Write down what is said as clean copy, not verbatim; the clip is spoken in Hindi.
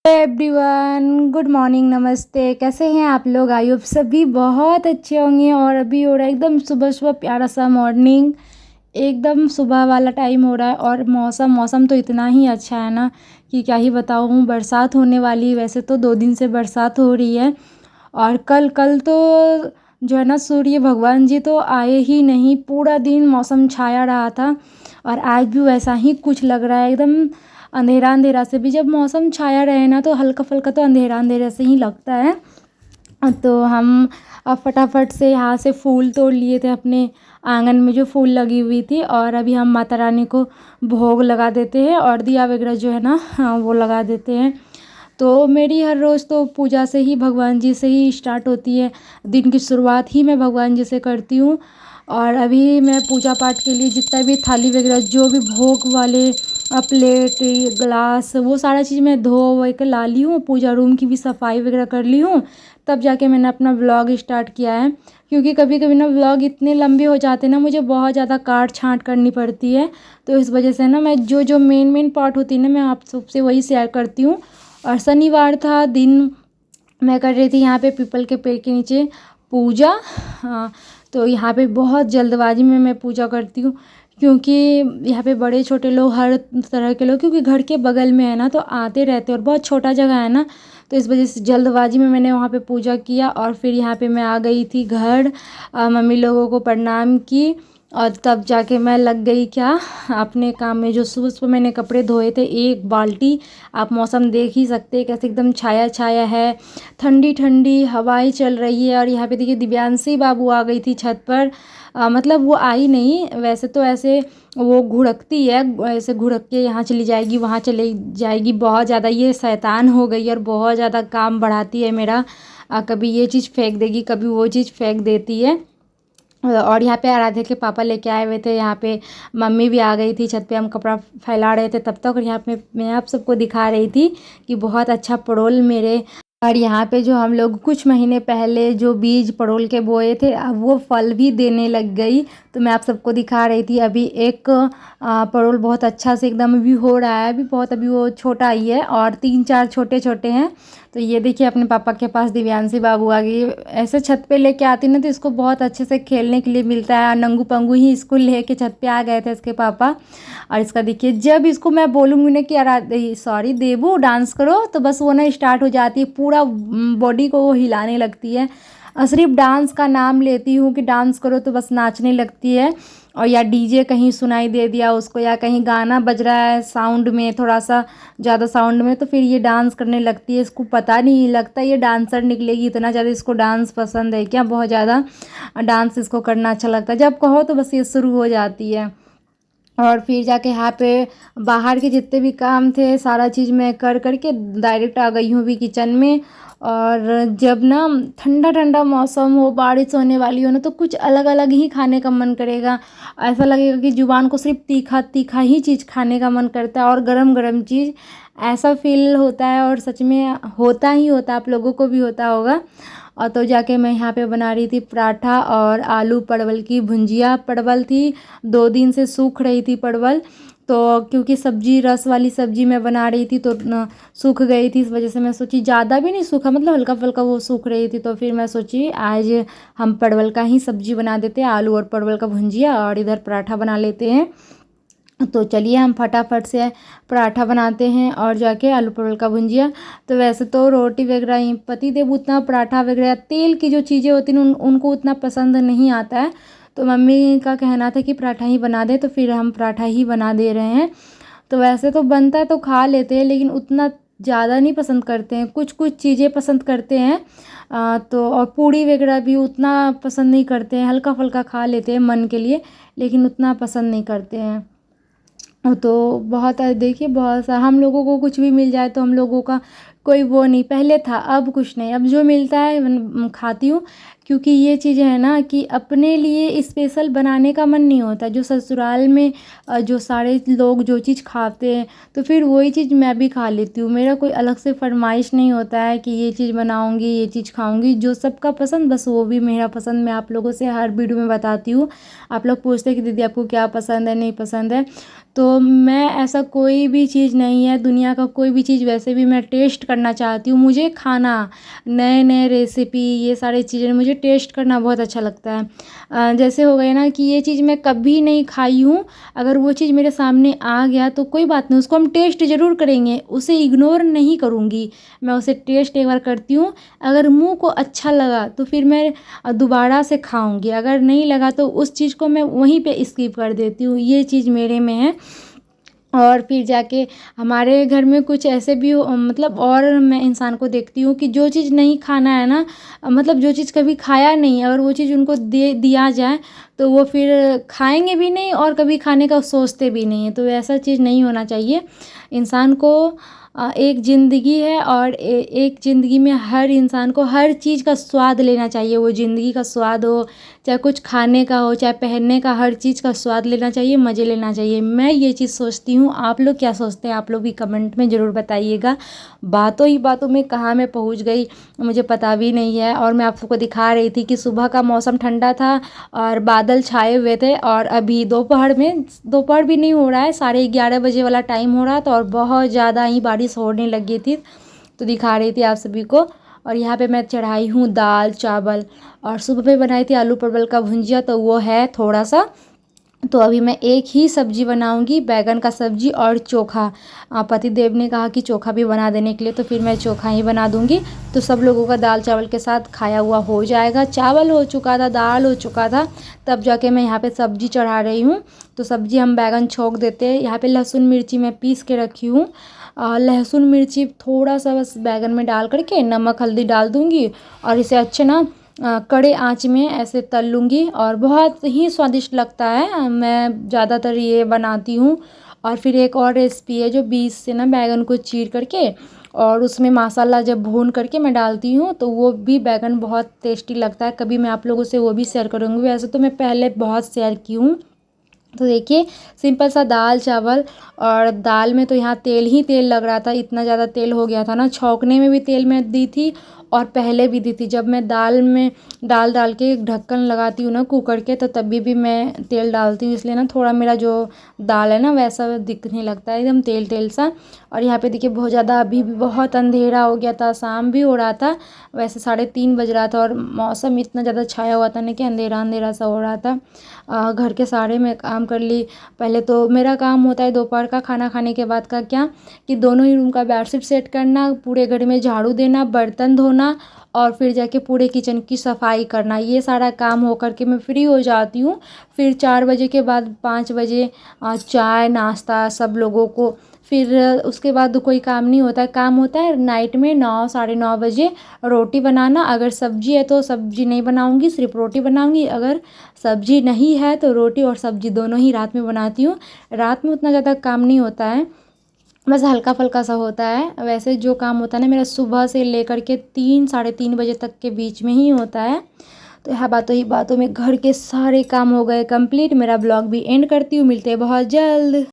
एवरीवन, गुड मॉर्निंग, नमस्ते। कैसे हैं आप लोग? आई होप सभी बहुत अच्छे होंगे। और अभी हो रहा है एकदम सुबह सुबह प्यारा सा मॉर्निंग, एकदम सुबह वाला टाइम हो रहा है। और मौसम तो इतना ही अच्छा है ना कि क्या ही बताऊँ। बरसात होने वाली है, वैसे तो 2 दिन से बरसात हो रही है। और कल कल तो जो है ना, सूर्य भगवान जी तो आए ही नहीं, पूरा दिन मौसम छाया रहा था। और आज भी वैसा ही कुछ लग रहा है, एकदम अंधेरा अंधेरा से भी। जब मौसम छाया रहे ना तो हल्का फुल्का तो अंधेरा अंधेरा से ही लगता है। तो हम अब फटाफट से यहाँ से फूल तोड़ लिए थे अपने आंगन में जो फूल लगी हुई थी। और अभी हम माता रानी को भोग लगा देते हैं और दिया वगैरह जो है ना, हाँ, वो लगा देते हैं। तो मेरी हर रोज़ तो पूजा से ही, भगवान जी से ही स्टार्ट होती है। दिन की शुरुआत ही मैं भगवान जी से करती हूँ। और अभी मैं पूजा पाठ के लिए जितना भी थाली वगैरह, जो भी भोग वाले प्लेट, ग्लास, वो सारा चीज़ मैं धो वो के ला ली हूँ। पूजा रूम की भी सफाई वगैरह कर ली हूँ। तब जाके मैंने अपना व्लॉग स्टार्ट किया है। क्योंकि कभी कभी ना व्लॉग इतने लंबे हो जाते हैं ना, मुझे बहुत ज़्यादा काट छाँट करनी पड़ती है। तो इस वजह से ना मैं जो जो मेन पार्ट होती है ना, मैं आप सबसे वही शेयर करती हूँ। और शनिवार था दिन, मैं कर रही थी यहाँ पे पीपल के पेड़ के नीचे पूजा। हाँ, तो यहाँ पे बहुत जल्दबाजी में मैं पूजा करती हूँ। क्योंकि यहाँ पे बड़े छोटे लोग, हर तरह के लोग, क्योंकि घर के बगल में है ना, तो आते रहते हैं और बहुत छोटा जगह है ना। तो इस वजह से जल्दबाजी में मैंने वहाँ पे पूजा किया। और फिर यहाँ पे मैं आ गई थी घर, मम्मी लोगों को प्रणाम की। और तब जाके मैं लग गई क्या, अपने काम में। जो सुबह सुबह मैंने कपड़े धोए थे 1 बाल्टी। आप मौसम देख ही सकते हैं कैसे एकदम छाया छाया है, ठंडी ठंडी हवाएं चल रही है। और यहाँ पे देखिए दिव्यांशी बाबू आ गई थी छत पर। मतलब वो आई नहीं, वैसे तो ऐसे वो घुड़कती है, ऐसे घुड़क के यहाँ चली जाएगी वहाँ चली जाएगी। बहुत ज़्यादा ये शैतान हो गई और बहुत ज़्यादा काम बढ़ाती है मेरा। कभी ये चीज़ फेंक देगी, कभी वो चीज़ फेंक देती है। और यहाँ पे आराध्या के पापा लेके आए हुए थे। यहाँ पे मम्मी भी आ गई थी छत पे, हम कपड़ा फैला रहे थे तब तक। और यहाँ पे मैं आप सबको दिखा रही थी कि बहुत अच्छा पड़ोल मेरे। और यहाँ पे जो हम लोग कुछ महीने पहले जो बीज पड़ोल के बोए थे, अब वो फल भी देने लग गई। तो मैं आप सबको दिखा रही थी। अभी एक पड़ोल बहुत अच्छा से एकदम अभी हो रहा है, अभी बहुत, अभी वो छोटा ही है और 3-4 छोटे छोटे हैं। तो ये देखिए अपने पापा के पास दिव्यांशी बाबू आ गई। ऐसे छत पे लेके आती ना तो इसको बहुत अच्छे से खेलने के लिए मिलता है। नंगू पंगू ही इसको लेके छत पे आ गए थे इसके पापा। और इसका देखिए, जब इसको मैं बोलूँगी ना कि सॉरी देबू डांस करो, तो बस वो ना स्टार्ट हो जाती है, पूरा बॉडी को वो हिलाने लगती है। सिर्फ डांस का नाम लेती हूँ कि डांस करो तो बस नाचने लगती है। और या डीजे कहीं सुनाई दे दिया उसको, या कहीं गाना बज रहा है साउंड में, थोड़ा सा ज़्यादा साउंड में, तो फिर ये डांस करने लगती है। इसको पता नहीं लगता ये डांसर निकलेगी, इतना ज़्यादा इसको डांस पसंद है क्या, बहुत ज़्यादा डांस इसको करना अच्छा लगता है। जब कहो तो बस ये शुरू हो जाती है। और फिर जाके यहाँ पे बाहर के जितने भी काम थे सारा चीज़ मैं कर करके डायरेक्ट आ गई हूँ अभी किचन में। और जब ना ठंडा ठंडा मौसम हो, बारिश होने वाली हो ना, तो कुछ अलग अलग ही खाने का मन करेगा। ऐसा लगेगा कि जुबान को सिर्फ तीखा तीखा ही चीज़ खाने का मन करता है, और गरम गरम चीज़, ऐसा फील होता है। और सच में होता ही होता है, आप लोगों को भी होता होगा। और तो जाके मैं यहाँ पे बना रही थी पराठा और आलू परवल की भुंजिया। परवल थी 2 दिन से सूख रही थी परवल, तो क्योंकि सब्जी रस वाली सब्जी मैं बना रही थी तो सूख गई थी। इस वजह से मैं सोची, ज़्यादा भी नहीं सूखा, मतलब हल्का फुल्का वो सूख रही थी। तो फिर मैं सोची आज हम परवल का ही सब्जी बना देते हैं, आलू और परवल का भुंजिया, और इधर पराठा बना लेते हैं। तो चलिए हम फटाफट से पराठा बनाते हैं और जाके आलू परवल का भुंजिया। तो वैसे तो रोटी वगैरह ही पति देव उतना पराठा वगैरह तेल की जो चीज़ें होती हैं उनको उतना पसंद नहीं आता है। तो मम्मी का कहना था कि पराठा ही बना दे, तो फिर हम पराठा ही बना दे रहे हैं। तो वैसे तो बनता है तो खा लेते हैं, लेकिन उतना ज़्यादा नहीं पसंद करते हैं, कुछ कुछ चीज़ें पसंद करते हैं। तो और पूड़ी वगैरह भी उतना पसंद नहीं करते हैं, हल्का फुल्का खा लेते हैं मन के लिए, लेकिन उतना पसंद नहीं करते हैं। तो बहुत देखिए, बहुत सा हम लोगों को कुछ भी मिल जाए तो हम लोगों का कोई वो नहीं, पहले था अब कुछ नहीं, अब जो मिलता है खाती हूँ। क्योंकि ये चीज़ें है ना कि अपने लिए स्पेशल बनाने का मन नहीं होता। जो ससुराल में जो सारे लोग जो चीज़ खाते हैं, तो फिर वही चीज़ मैं भी खा लेती हूँ। मेरा कोई अलग से फरमाइश नहीं होता है कि ये चीज़ बनाऊँगी, ये चीज़ खाऊँगी। जो सबका पसंद बस वो भी मेरा पसंद मैं आप लोगों से हर वीडियो में बताती हूँ। आप लोग पूछते हैं कि दीदी आपको क्या पसंद है, नहीं पसंद है। तो मैं ऐसा कोई भी चीज़ नहीं है दुनिया का, कोई भी चीज़ वैसे भी मैं टेस्ट करना चाहती हूँ। मुझे खाना, नए नए रेसिपी, ये सारी चीज़ें मुझे टेस्ट करना बहुत अच्छा लगता है। जैसे हो गया ना कि ये चीज़ मैं कभी नहीं खाई हूँ, अगर वो चीज़ मेरे सामने आ गया तो कोई बात नहीं, उसको हम टेस्ट ज़रूर करेंगे, उसे इग्नोर नहीं करूँगी। मैं उसे टेस्ट एक बार करती हूँ, अगर मुँह को अच्छा लगा तो फिर मैं दोबारा से खाऊँगी, अगर नहीं लगा तो उस चीज़ को मैं वहीं पे स्किप कर देती हूँ। ये चीज़ मेरे में है। और फिर जाके हमारे घर में कुछ ऐसे भी मतलब और मैं इंसान को देखती हूँ कि जो चीज़ नहीं खाना है ना, मतलब जो चीज़ कभी खाया नहीं, अगर वो चीज़ उनको दे दिया जाए तो वो फिर खाएंगे भी नहीं और कभी खाने का सोचते भी नहीं है। तो ऐसा चीज़ नहीं होना चाहिए। इंसान को एक ज़िंदगी है और एक ज़िंदगी में हर इंसान को हर चीज़ का स्वाद लेना चाहिए। वो ज़िंदगी का स्वाद हो, चाहे कुछ खाने का हो, चाहे पहनने का, हर चीज़ का स्वाद लेना चाहिए, मज़े लेना चाहिए। मैं ये चीज़ सोचती हूँ। आप लोग क्या सोचते हैं? आप लोग भी कमेंट में ज़रूर बताइएगा। बातों ही बातों में कहाँ मैं पहुँच गई मुझे पता भी नहीं है। और मैं आप सबको दिखा रही थी कि सुबह का मौसम ठंडा था और बादल छाए हुए थे, और अभी दोपहर में, दोपहर भी नहीं हो रहा है, 11:30 बजे वाला टाइम हो रहा था और बहुत ज़्यादा ही बारिश होने लगी थी। तो दिखा रही थी आप सभी को। और यहाँ पे मैं चढ़ाई हूँ दाल चावल, और सुबह पे बनाई थी आलू परवल का भुंजिया, तो वो है थोड़ा सा। तो अभी मैं एक ही सब्जी बनाऊंगी, बैगन का सब्जी और चोखा। पति देव ने कहा कि चोखा भी बना देने के लिए, तो फिर मैं चोखा ही बना दूंगी। तो सब लोगों का दाल चावल के साथ खाया हुआ हो जाएगा। चावल हो चुका था, दाल हो चुका था, तब जाके मैं यहाँ पे सब्जी चढ़ा रही हूँ। तो सब्जी हम बैगन छोंक देते हैं। यहाँ पे लहसुन मिर्ची मैं पीस के रखी हूँ। लहसुन मिर्ची थोड़ा सा बस बैगन में डाल करके नमक हल्दी डाल दूँगी, और इसे अच्छे ना कड़े आंच में ऐसे तल लूँगी, और बहुत ही स्वादिष्ट लगता है। मैं ज़्यादातर ये बनाती हूँ। और फिर एक और रेसिपी है जो बीच से ना बैगन को चीर करके और उसमें मसाला जब भून करके मैं डालती हूँ, तो वो भी बैगन बहुत टेस्टी लगता है। कभी मैं आप लोगों से वो भी शेयर करूँगी। वैसे तो मैं पहले बहुत शेयर की हूँ। तो देखिए, सिंपल सा दाल चावल, और दाल में तो यहाँ तेल ही तेल लग रहा था, इतना ज़्यादा तेल हो गया था ना। छौंकने में भी तेल मैं दी थी और पहले भी दी थी। जब मैं दाल में दाल डाल के ढक्कन लगाती हूँ ना कुकर के, तो तभी भी मैं तेल डालती हूँ, इसलिए ना थोड़ा मेरा जो दाल है ना वैसा दिखने लगता है, एकदम तेल तेल सा। और यहाँ पे देखिए बहुत ज़्यादा अभी भी बहुत अंधेरा हो गया था, शाम भी हो रहा था, वैसे 3:30 बज रहा था, और मौसम इतना ज़्यादा छाया हुआ था ना कि अंधेरा अंधेरा सा हो रहा था। घर के सारे मैं काम कर ली। पहले तो मेरा काम होता है दोपहर का खाना खाने के बाद का क्या, कि दोनों ही रूम का बेडशीट सेट करना, पूरे घर में झाड़ू देना, बर्तन धोना, और फिर जाके पूरे किचन की सफाई करना। ये सारा काम हो कर के मैं फ्री हो जाती हूँ। फिर 4 बजे के बाद 5 बजे चाय नाश्ता सब लोगों को। फिर उसके बाद कोई काम नहीं होता है। काम होता है नाइट में 9 9:30 बजे रोटी बनाना। अगर सब्जी है तो सब्जी नहीं बनाऊंगी, सिर्फ रोटी बनाऊंगी। अगर सब्जी नहीं है तो रोटी और सब्जी दोनों ही रात में बनाती हूँ। रात में उतना ज़्यादा काम नहीं होता है, बस हल्का फुल्का सा होता है। वैसे जो काम होता है ना मेरा सुबह से लेकर के 3 3:30 बजे तक के बीच में ही होता है। तो यहाँ बातों ही बातों में घर के सारे काम हो गए कंप्लीट। मेरा ब्लॉग भी एंड करती हूँ। मिलते हैं बहुत जल्द।